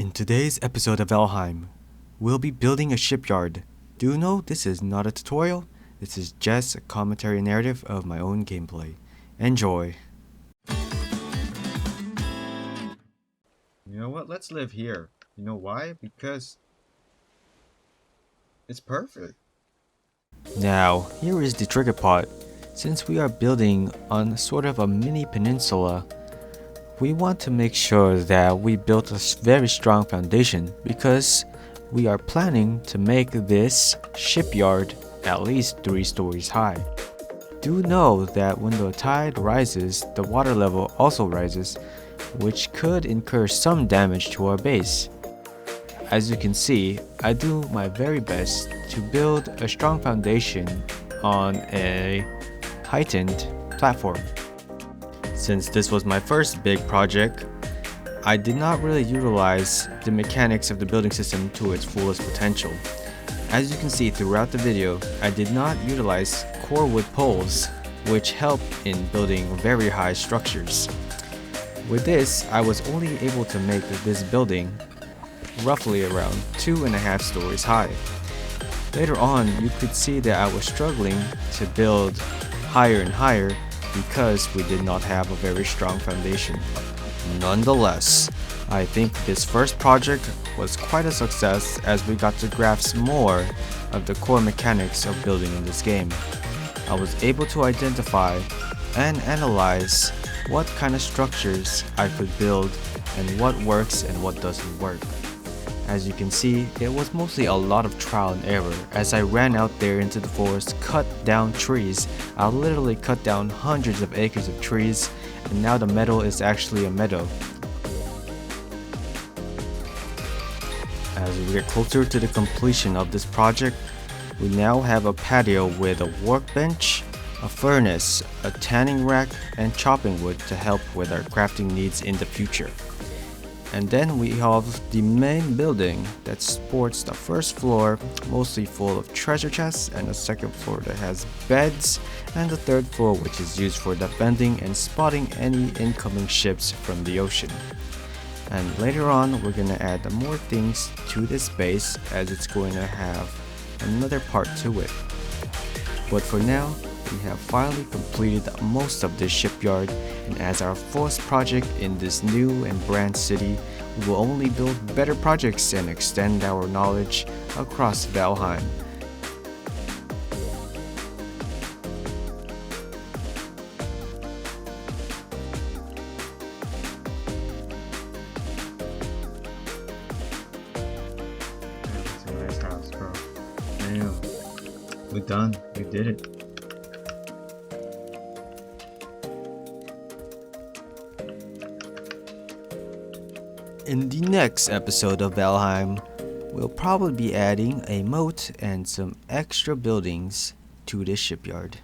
In today's episode of Valheim, we'll be building a shipyard. Do you know this is not a tutorial? This is just a commentary narrative of my own gameplay. Enjoy! You know what? Let's live here. You know why? Because it's perfect. Now, here is the trigger part. Since we are building on sort of a mini peninsula, we want to make sure that we built a very strong foundation because we are planning to make this shipyard at least 3 stories high. Do know that when the tide rises, the water level also rises, which could incur some damage to our base. As you can see, I do my very best to build a strong foundation on a heightened platform. Since this was my first big project, I did not really utilize the mechanics of the building system to its fullest potential. As you can see throughout the video, I did not utilize core wood poles, which help in building very high structures. With this, I was only able to make this building roughly around 2.5 stories high. Later on, you could see that I was struggling to build higher and higher because we did not have a very strong foundation. Nonetheless, I think this first project was quite a success as we got to grasp more of the core mechanics of building in this game. I was able to identify and analyze what kind of structures I could build and what works and what doesn't work. As you can see, it was mostly a lot of trial and error as I ran out there into the forest, cut down trees. I literally cut down hundreds of acres of trees, and now the meadow is actually a meadow. As we get closer to the completion of this project, we now have a patio with a workbench, a furnace, a tanning rack, and chopping wood to help with our crafting needs in the future. And then we have the main building that sports the first floor mostly full of treasure chests, and the second floor that has beds, and the third floor which is used for defending and spotting any incoming ships from the ocean. And later on we're gonna add more things to this base as it's going to have another part to it. But for now, we have finally completed most of this shipyard, and as our first project in this new and brand city, we will only build better projects and extend our knowledge across Valheim. It's a nice house, bro. Damn. We're done. We did it. In the next episode of Valheim, we'll probably be adding a moat and some extra buildings to this shipyard.